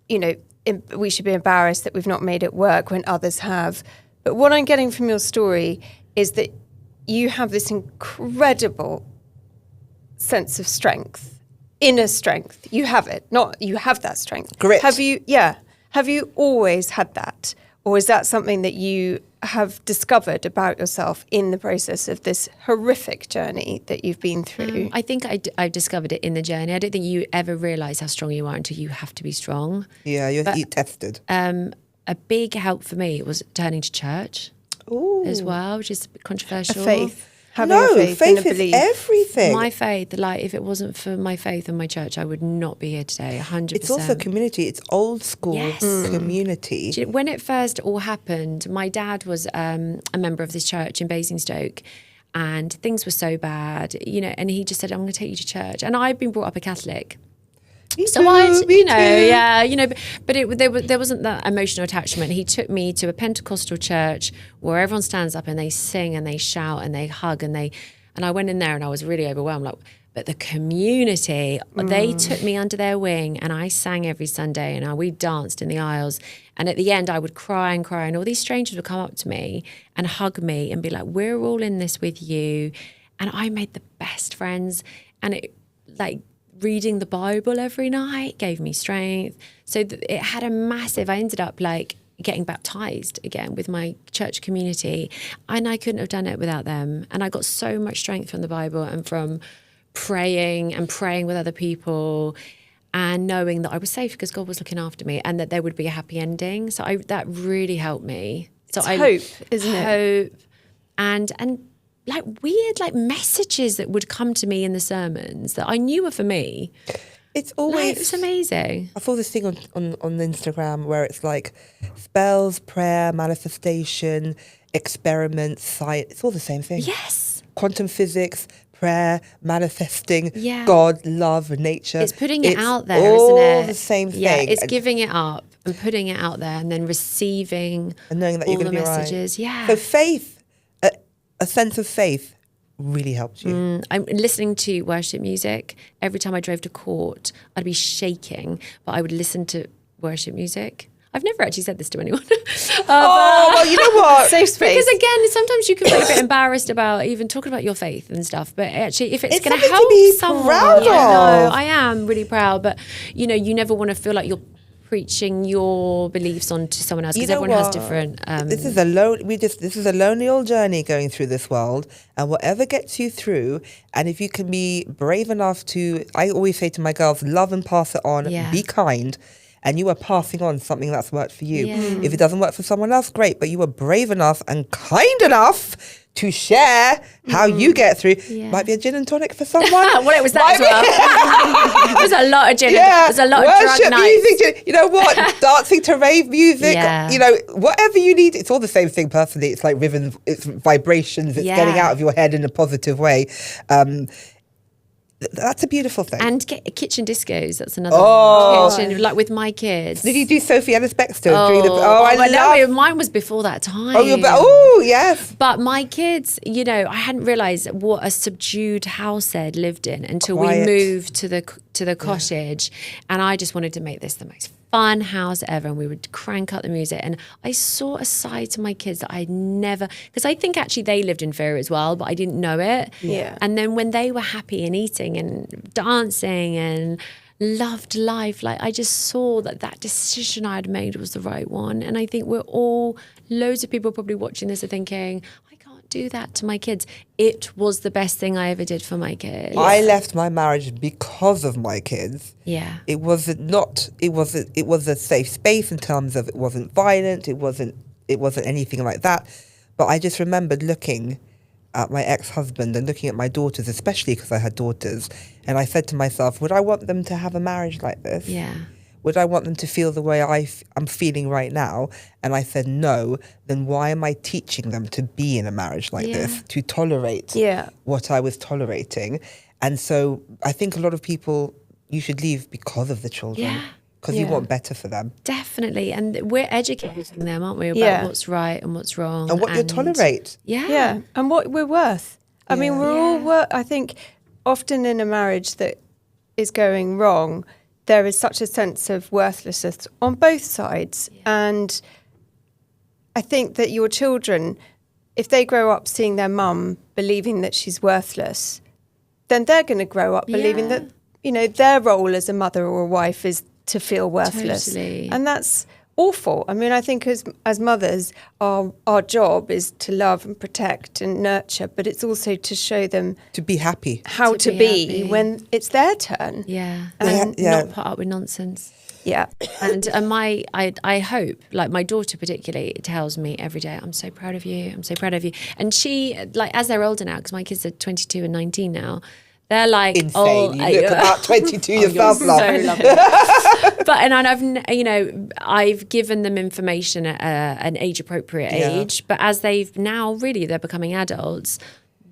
we should be embarrassed that we've not made it work when others have. But what I'm getting from your story is that you have this incredible sense of strength, inner strength. You have it. You have that strength. Grit. Have you always had that? Or is that something that you have discovered about yourself in the process of this horrific journey that you've been through? I think I've discovered it in the journey. I don't think you ever realise how strong you are until you have to be strong. Yeah, you're tested. A big help for me was turning to church. Ooh. As well, which is controversial. A faith. having a faith and a is belief. everything. My faith, like if it wasn't for my faith and my church, I would not be here today. 100%. It's also community. It's old school community. When it first all happened, my dad was a member of this church in Basingstoke, and things were so bad, and he just said, "I'm going to take you to church." And I've been brought up a Catholic. So there wasn't that emotional attachment. He took me to a Pentecostal church where everyone stands up and they sing and they shout and they hug and I went in there and I was really overwhelmed. But the community, they took me under their wing, and I sang every Sunday, and we danced in the aisles. And at the end, I would cry and cry, and all these strangers would come up to me and hug me and be like, "We're all in this with you." And I made the best friends, and it reading the Bible every night gave me strength. So it had a massive, I ended up getting baptized again with my church community, and I couldn't have done it without them. And I got so much strength from the Bible and from praying with other people and knowing that I was safe because God was looking after me and that there would be a happy ending. So that really helped me. So it's hope, isn't it? Hope and weird messages that would come to me in the sermons that I knew were for me. It's always it's amazing. I saw this thing on Instagram where it's spells, prayer, manifestation, experiments, science. It's all the same thing. Yes. Quantum physics, prayer, manifesting, Yeah. God, love, nature. It's putting it out there, all isn't it? The same thing. Yeah, it's giving it up and putting it out there and then receiving and knowing that all you're going the to be messages. right. Yeah. So faith, a sense of faith really helped you. I'm listening to worship music. Every time I drove to court, I'd be shaking, but I would listen to worship music. I've never actually said this to anyone. Well, you know what? Safe space. Because again, sometimes you can feel a bit embarrassed about even talking about your faith and stuff. But actually, if it's going to something help to be someone, proud no, of. I am really proud. But you never want to feel like you're preaching your beliefs onto someone else because everyone has different. This is a lonely old journey going through this world, and whatever gets you through, and if you can be brave enough to, I always say to my girls, love and pass it on. Yeah. Be kind. And you are passing on something that's worked for you. Yeah. If it doesn't work for someone else, great. But you were brave enough and kind enough to share how you get through. Yeah. Might be a gin and tonic for someone. Well, it was that as well. There's a lot of gin. Yeah, There's a lot of worship drug nights. music. You know what? Dancing to rave music. Yeah. Whatever you need. It's all the same thing. Personally, it's like rhythms. It's vibrations. It's getting out of your head in a positive way. That's a beautiful thing. And kitchen discos. That's another one. Kitchen, with my kids. Did you do Sophie Ellis-Bextor? Mine was before that time. Yes. But my kids, I hadn't realised what a subdued house they'd lived in until Quiet. we moved to the cottage, and I just wanted to make this the most fun house ever, and we would crank up the music. And I saw a side to my kids that I'd never, because I think actually they lived in fear as well, but I didn't know it. Yeah. And then when they were happy and eating and dancing and loved life, I just saw that decision I had made was the right one. And I think loads of people probably watching this are thinking, I can't do that to my kids. It was the best thing I ever did for my kids. I left my marriage because of my kids. Yeah. It was a safe space in terms of it wasn't violent, it wasn't anything like that. But I just remembered looking at my ex-husband and looking at my daughters, especially because I had daughters, and I said to myself, would I want them to have a marriage like this? Yeah. Would I want them to feel the way I'm feeling right now? And I said no. Then why am I teaching them to be in a marriage like this, to tolerate what I was tolerating? And so I think a lot of people, you should leave because of the children, because you want better for them. Definitely. And we're educating them, aren't we, about what's right and what's wrong. And what you tolerate. Yeah. And what we're worth. I mean, we're all I think often in a marriage that is going wrong, there is such a sense of worthlessness on both sides. Yeah. And I think that your children, if they grow up seeing their mum believing that she's worthless, then they're going to grow up believing that, their role as a mother or a wife is to feel worthless. Totally. And that's awful. I mean, I think as mothers, our job is to love and protect and nurture, but it's also to show them to be happy, how to be when it's their turn. Yeah. And not put up with nonsense. Yeah. And I hope, like my daughter particularly tells me every day, I'm so proud of you. I'm so proud of you. And she, like, as they're older now, because my kids are 22 and 19 now, they're like, insane. You look about 22 yourself, love. So lovely. But I've given them information at an age appropriate age. But as they're becoming adults,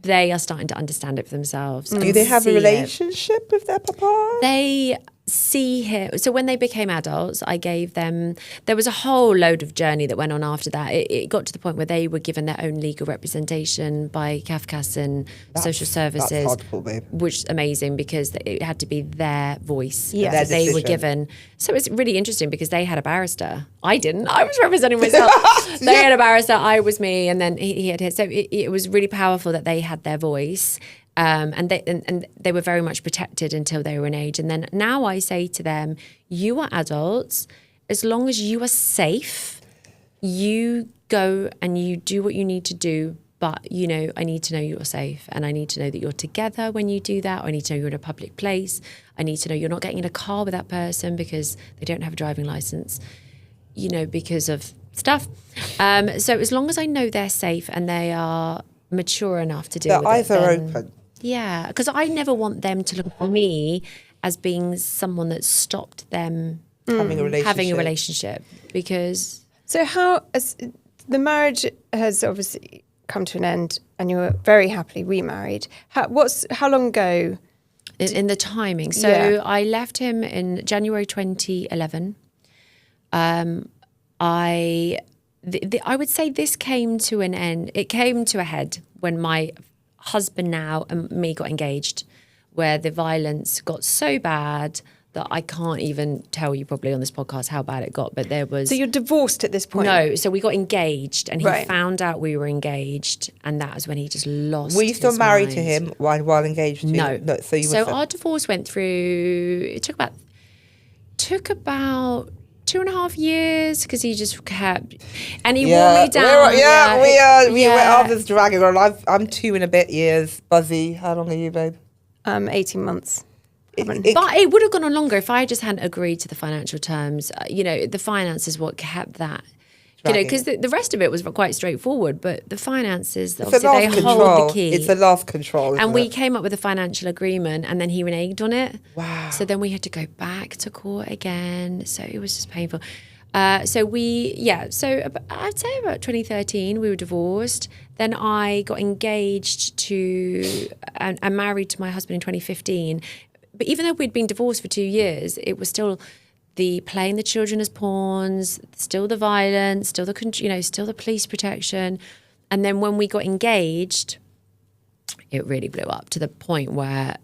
they are starting to understand it for themselves. Do they have a relationship with their papa? They see him. So when they became adults, I gave them, there was a whole load of journey that went on after that. It got to the point where they were given their own legal representation by Kafkas and social services. That's hardcore, babe. Which is amazing because it had to be their voice that they were given. So it's really interesting because they had a barrister. I didn't. I was representing myself. They had a barrister. I was me. And then he had his. So it was really powerful that they had their voice. And they were very much protected until they were an age. And then now I say to them, you are adults. As long as you are safe, you go and you do what you need to do. But, I need to know you're safe. And I need to know that you're together when you do that. Or I need to know you're in a public place. I need to know you're not getting in a car with that person because they don't have a driving license, because of stuff. So as long as I know they're safe and they are mature enough to deal with it. Their eyes are open. Yeah, because I never want them to look at me as being someone that stopped them having a relationship. Because so as the marriage has obviously come to an end, and you were very happily remarried. How long ago? In the timing, so I left him in January 2011. I would say this came to an end. It came to a head when my husband now and me got engaged, where the violence got so bad that I can't even tell you probably on this podcast how bad it got. But there was... So you're divorced at this point? No, so we got engaged and he found out we were engaged, and that was when he just lost. Were you still married to mind. him while engaged to No. No. So our divorce went through... It took about 2.5 years because he just kept, and he wore me down. We're others dragging on. I'm 2 and a bit years. Buzzy, how long are you, babe? 18 months. But it would have gone on longer if I just hadn't agreed to the financial terms. The finance is what kept that. Because the rest of it was quite straightforward, but the finances, obviously, they hold the key. It's the last control, and we came up with a financial agreement, and then he reneged on it. Wow. So then we had to go back to court again. So it was just painful. So I'd say about 2013, we were divorced. Then I got engaged to and married to my husband in 2015. But even though we'd been divorced for 2 years, it was still the playing the children as pawns, still the violence, still the police protection. And then when we got engaged, it really blew up to the point where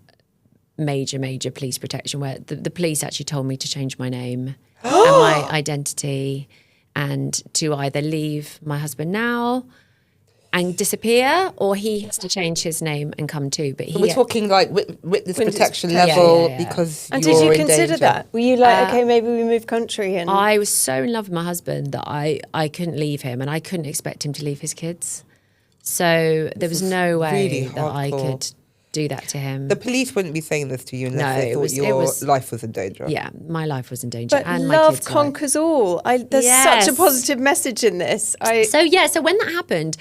major police protection, where the police actually told me to change my name and my identity, and to either leave my husband now and disappear, or he has to change his name and come too. But we're talking like witness protection level because and you're did you in consider danger. that? Were you like, okay, maybe we move country? And I was so in love with my husband that I couldn't leave him, and I couldn't expect him to leave his kids. So there was no way really that I could do that to him. The police wouldn't be saying this to you unless they thought your life was in danger. Yeah, my life was in danger. But and love my kids' conquers all. There's such a positive message in this. So when that happened,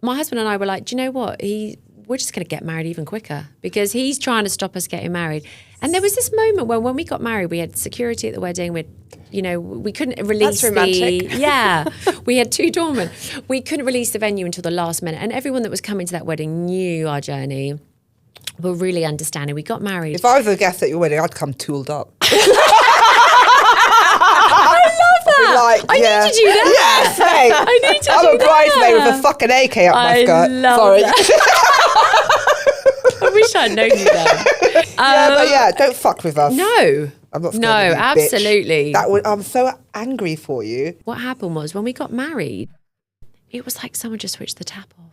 my husband and I were like, do you know what? We're just going to get married even quicker because he's trying to stop us getting married. And there was this moment when we got married, we had security at the wedding. We couldn't release That's romantic. We had 2 doormen. We couldn't release the venue until the last minute. And everyone that was coming to that wedding knew our journey. Were really understanding. We got married. If I was a guest at your wedding, I'd come tooled up. I love that. I need to do that. Yes, mate. I need to I'm a bridesmaid with a fucking AK up my skirt. Sorry. That. I wish I'd known you then. Don't fuck with us. No. I'm not scared No, of you, absolutely. bitch. I'm so angry for you. What happened was when we got married, it was like someone just switched the tap off.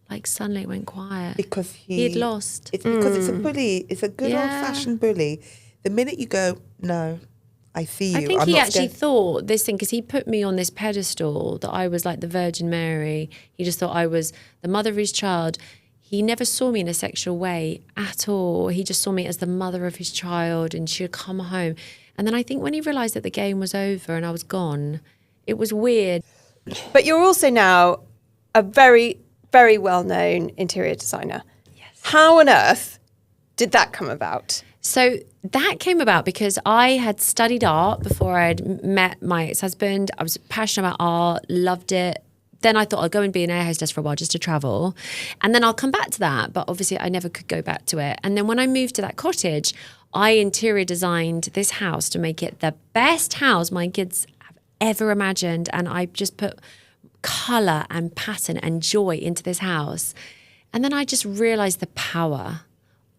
Like suddenly it went quiet. Because he'd lost. It's because it's a bully. It's a good old-fashioned bully. The minute you go, no, I see you. I think he actually thought this thing, because he put me on this pedestal that I was like the Virgin Mary. He just thought I was the mother of his child. he never saw me in a sexual way at all. He just saw me as the mother of his child, and she would come home. And then I think when he realised that the game was over and I was gone, it was weird. But you're also now a very, very well-known interior designer. Yes. How on earth did that come about? So that came about because I had studied art before I'd met my ex-husband. I was passionate about art, loved it. Then I thought I'll go and be an air hostess for a while just to travel. And then I'll come back to that. But obviously I never could go back to it. And then when I moved to that cottage, I interior designed this house to make it the best house my kids have ever imagined. And I just put colour and pattern and joy into this house. And then I just realised the power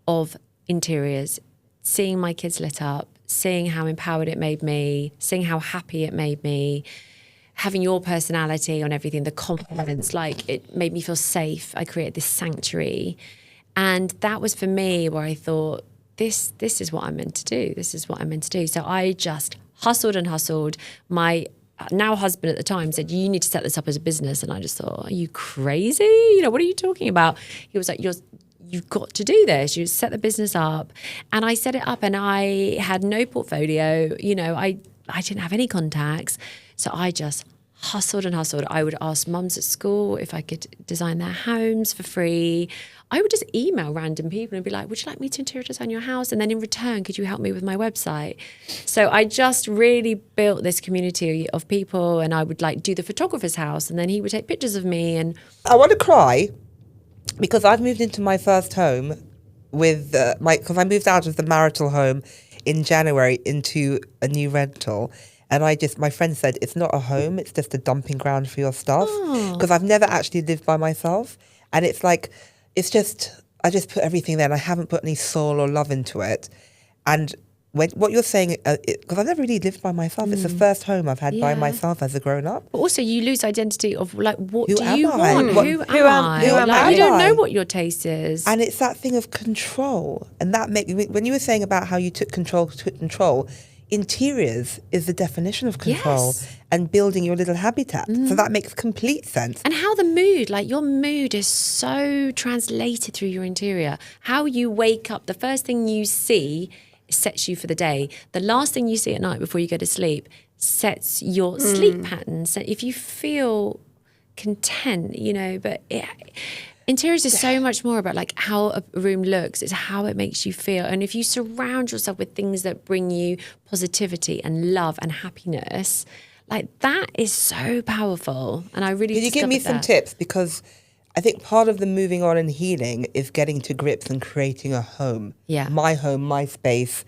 of interiors, seeing my kids lit up, seeing how empowered it made me, seeing how happy it made me, having your personality on everything, the confidence, like it made me feel safe. I created this sanctuary. And that was for me where I thought, this is what I'm meant to do. This is what I'm meant to do. So I just hustled and hustled. My now husband at the time said, you need to set this up as a business. And I just thought, are you crazy? You know, what are you talking about? He was like, you've got to do this. You set the business up. And I set it up and I had no portfolio. You know, I didn't have any contacts. So I just hustled and hustled. I would ask mums at school if I could design their homes for free. I would just email random people and be like, would you like me to interior design your house? And then in return, could you help me with my website? So I just really built this community of people, and I would like do the photographer's house, and then he would take pictures of me. And I want to cry because I've moved into my first home with because I moved out of the marital home in January into a new rental. And my friend said, it's not a home, it's just a dumping ground for your stuff. Because I've never actually lived by myself. And it's like, I just put everything there and I haven't put any soul or love into it. And what you're saying, because I've never really lived by myself, it's the first home I've had by myself as a grown up. But also you lose identity of like, what Who do am you I? want? Who am I? Who am Like, I? you don't know what your taste is. And it's that thing of control. And that when you were saying about how you took control, interiors is the definition of control and building your little habitat. So that makes complete sense. And how the mood, like your mood is so translated through your interior. How you wake up, the first thing you see sets you for the day. The last thing you see at night before you go to sleep sets your sleep patterns. So if you feel content, you know, but interiors is so much more about like how a room looks. It's how it makes you feel. And if you surround yourself with things that bring you positivity and love and happiness, like that is so powerful. And I really Can you give me some tips? Because I think part of the moving on and healing is getting to grips and creating a home. Yeah. My home, my space.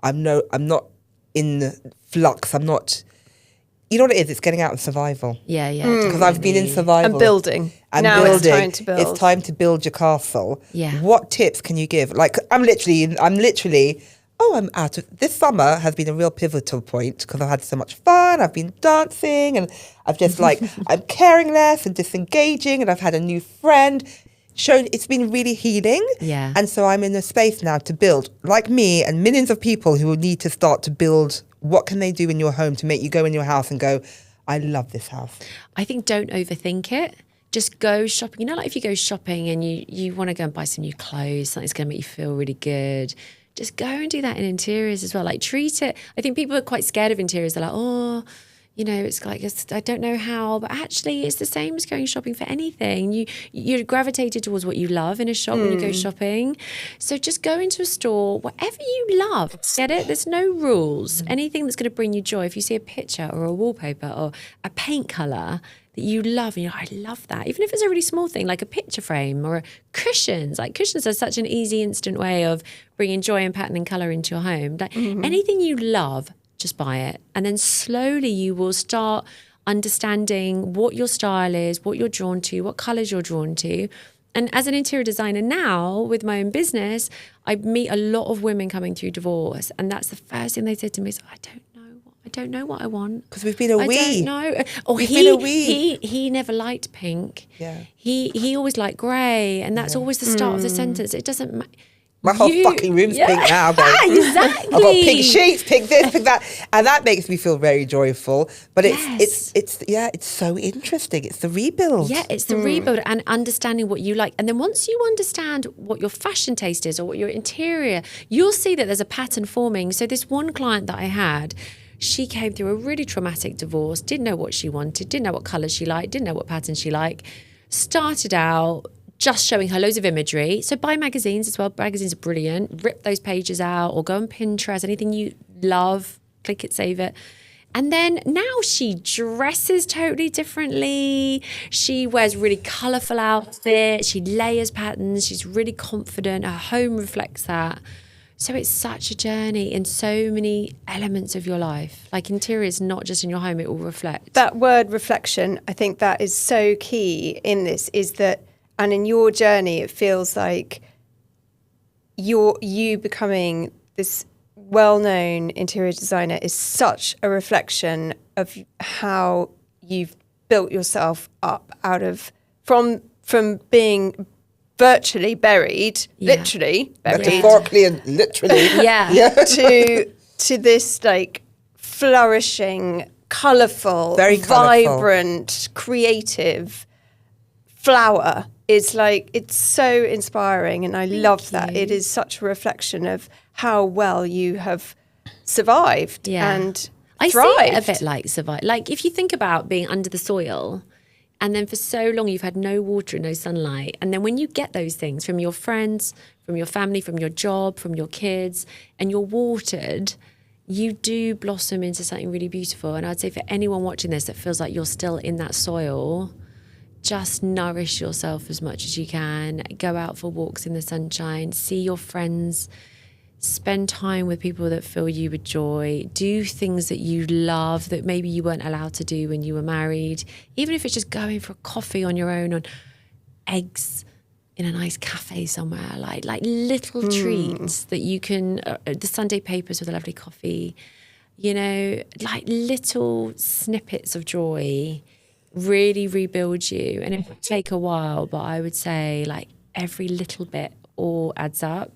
I'm not in flux. I'm not... You know what it is? It's getting out of survival. Yeah. Because I've been in survival. And building. Now it's time to build. It's time to build your castle. Yeah. What tips can you give? Like, I'm literally, I'm out of... This summer has been a real pivotal point because I've had so much fun. I've been dancing and I've just I'm caring less and disengaging, and I've had a new friend. It's been really healing. Yeah. And so I'm in a space now to build, like me and millions of people who will need to start to build. What can they do in your home to make you go in your house and go, I love this house? I think don't overthink it. Just go shopping. You know, like if you go shopping and you want to go and buy some new clothes, something's going to make you feel really good. Just go and do that in interiors as well. Like treat it. I think people are quite scared of interiors. They're like, oh, you know, it's like, I don't know how, but actually it's the same as going shopping for anything. You're gravitated towards what you love in a shop when you go shopping. So just go into a store, whatever you love, get it? There's no rules. Anything that's going to bring you joy. If you see a picture or a wallpaper or a paint colour that you love, and you're like, I love that. Even if it's a really small thing, like a picture frame or cushions. Like cushions are such an easy, instant way of bringing joy and pattern and colour into your home. Like anything you love, just buy it. And then slowly you will start understanding what your style is, what you're drawn to, what colours you're drawn to. And as an interior designer now, with my own business, I meet a lot of women coming through divorce. And that's the first thing they said to me is, I don't know what I want. Because we've been a we. I don't know. Or he never liked pink. Yeah. He always liked grey. And that's always the start of the sentence. It doesn't matter. My whole fucking room's pink now, babe. Exactly. I've got pink sheets, pink this, pink that, and that makes me feel very joyful. But it's so interesting. It's the rebuild. Yeah, it's the rebuild and understanding what you like. And then once you understand what your fashion taste is or what your interior, you'll see that there's a pattern forming. So this one client that I had, she came through a really traumatic divorce, didn't know what she wanted, didn't know what colours she liked, didn't know what patterns she liked. Started out just showing her loads of imagery. So buy magazines as well. Magazines are brilliant. Rip those pages out or go on Pinterest, anything you love, click it, save it. And then now she dresses totally differently. She wears really colourful outfits. She layers patterns. She's really confident. Her home reflects that. So it's such a journey in so many elements of your life. Like interior is not just in your home, it will reflect. That word reflection, I think that is so key in this, is that, and in your journey, it feels like you becoming this well-known interior designer is such a reflection of how you've built yourself up out of, from being virtually buried, literally buried, metaphorically and literally, to this like flourishing, colourful, very vibrant, creative flower. Is like, it's so inspiring, and I love that. It is such a reflection of how well you have survived and I thrived. see it a bit like survive. Like if you think about being under the soil, and then for so long you've had no water and no sunlight, and then when you get those things from your friends, from your family, from your job, from your kids, and you're watered, you do blossom into something really beautiful. And I'd say for anyone watching this that feels like you're still in that soil, just nourish yourself as much as you can. Go out for walks in the sunshine, see your friends, spend time with people that fill you with joy, do things that you love that maybe you weren't allowed to do when you were married, even if it's just going for a coffee on your own, on eggs in a nice cafe somewhere, like little treats that you can, the Sunday papers with a lovely coffee, you know, like little snippets of joy really rebuild you. And it would take a while, but I would say like every little bit all adds up.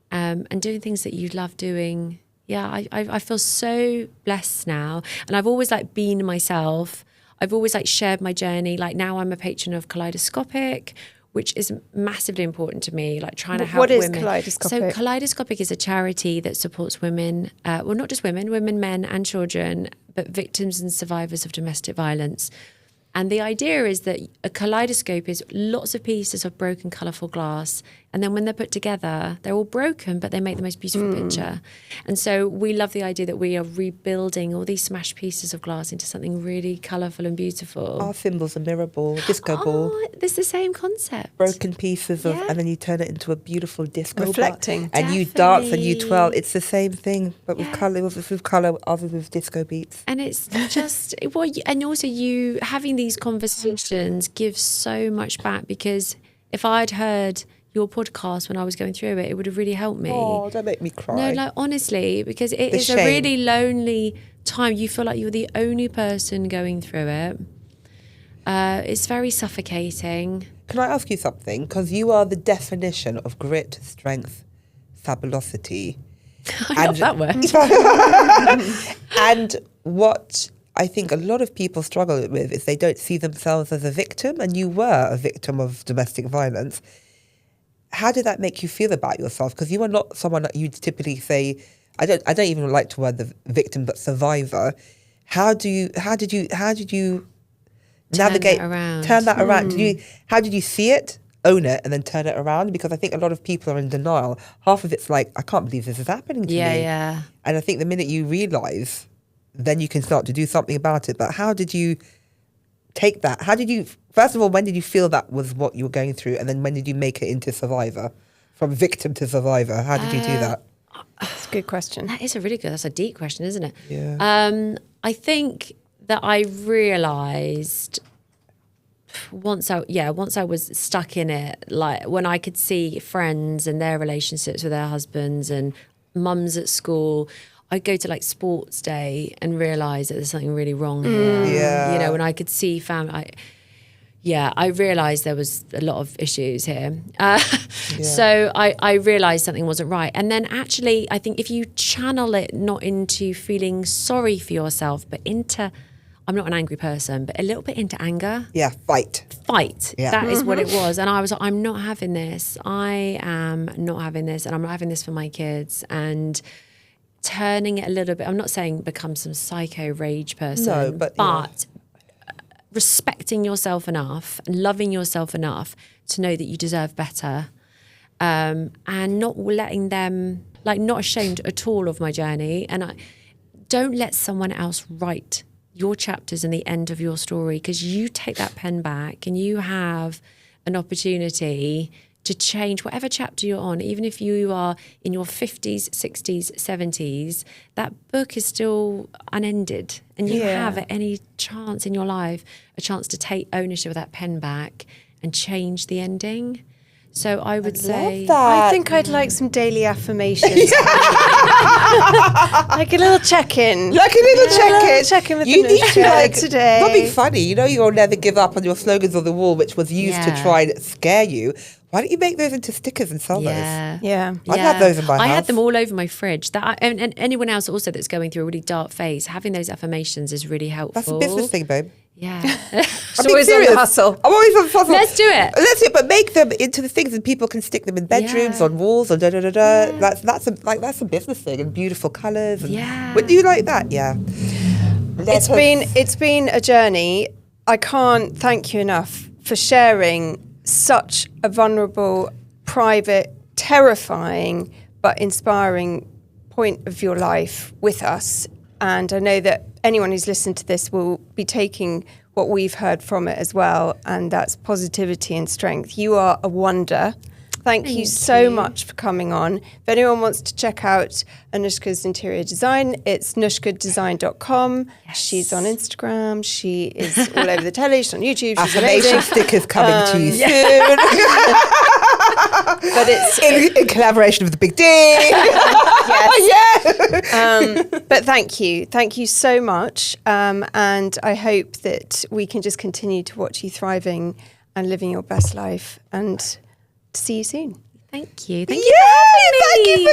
And doing things that you love doing. Yeah, I feel so blessed now. And I've always like been myself. I've always like shared my journey. Like now I'm a patron of Kaleidoscopic, which is massively important to me, like trying to help women. What is Kaleidoscopic? So Kaleidoscopic is a charity that supports women, well, not just women, men and children, but victims and survivors of domestic violence. And the idea is that a kaleidoscope is lots of pieces of broken, colourful glass. And then when they're put together, they're all broken, but they make the most beautiful picture. And so we love the idea that we are rebuilding all these smashed pieces of glass into something really colourful and beautiful. Our symbols, a mirror ball, disco ball. It's the same concept. Broken pieces of, and then you turn it into a beautiful disco reflecting. And you dance and you twirl. It's the same thing, but with colour, other with disco beats. And it's just, and also you having these conversations gives so much back, because if I'd heard your podcast when I was going through it, it would have really helped me. Oh, don't make me cry. No, like honestly, because it is a really lonely time. You feel like you're the only person going through it. It's very suffocating. Can I ask you something? Because you are the definition of grit, strength, fabulosity. I love that word. And what I think a lot of people struggle with is they don't see themselves as a victim, and you were a victim of domestic violence. How did that make you feel about yourself? Because you are not someone that you'd typically say, I don't even like the word the victim, but survivor. How did you navigate, turn that around? How did you see it, own it, and then turn it around? Because I think a lot of people are in denial. Half of it's like, I can't believe this is happening to me. Yeah. And I think the minute you realise, then you can start to do something about it. But how did you take that? First of all, when did you feel that was what you were going through? And then when did you make it into survivor? From victim to survivor? How did you do that? That's a good question. That's a deep question, isn't it? Yeah. I think that I realised once I was stuck in it, like when I could see friends and their relationships with their husbands and mums at school, I'd go to like sports day and realise that there's something really wrong here. Yeah. You know, when I could see family, Yeah, I realised there was a lot of issues here. So I realised something wasn't right. And then actually, I think if you channel it not into feeling sorry for yourself, but into, I'm not an angry person, but a little bit into anger. Yeah, fight. Yeah. That is what it was. And I was like, I'm not having this. I am not having this. And I'm not having this for my kids. And turning it a little bit, I'm not saying become some psycho rage person, but respecting yourself enough and loving yourself enough to know that you deserve better, and not letting them, like, not ashamed at all of my journey. And I don't let someone else write your chapters and the end of your story, because you take that pen back and you have an opportunity to change whatever chapter you're on. Even if you are in your 50s, 60s, 70s, that book is still unended. And you have, at any chance in your life, a chance to take ownership of that pen back and change the ending. So I would say, I think I'd like some daily affirmations. Like a little check-in. Like a little check-in with you the need to, like, today. Not be funny. You know, you'll never give up on your slogans on the wall, which was used to try and scare you. Why don't you make those into stickers and sell those? Yeah. I'd have those in my house. I had them all over my fridge. And anyone else also that's going through a really dark phase, having those affirmations is really helpful. That's a business thing, babe. Yeah. It's always on the hustle. I'm always on the hustle. Let's do it. Let's do it, but make them into the things, and people can stick them in bedrooms, on walls, or da-da-da-da. That's a business thing, and beautiful colours. And Would you like that? Yeah. It's been a journey. I can't thank you enough for sharing such a vulnerable, private, terrifying, but inspiring point of your life with us. And I know that anyone who's listened to this will be taking what we've heard from it as well, and that's positivity and strength. You are a wonder. Thank you so much for coming on. If anyone wants to check out Anouska's interior design, it's nouskadesign.com. Yes. She's on Instagram. She is all over the telly. She's on YouTube. She's affirmation stickers coming to you soon. But it's in collaboration with the Big D. But thank you so much, and I hope that we can just continue to watch you thriving and living your best life, and see you soon. Thank you for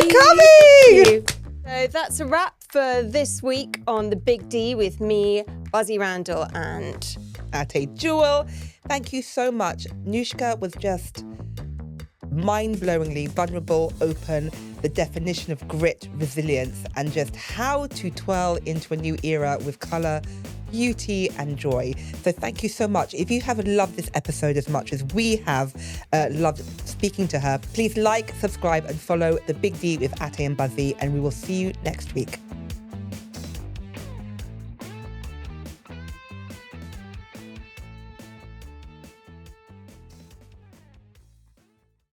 coming. So that's a wrap for this week on The Big D with me, Buzzy Randall, and Ate Jewel. Thank you so much. Anouska was just mind-blowingly vulnerable, open, the definition of grit, resilience, and just how to twirl into a new era with colour, beauty and joy. So thank you so much. If you have loved this episode as much as we have loved speaking to her, please like, subscribe and follow The Big D with Ate and Buzzy, and we will see you next week.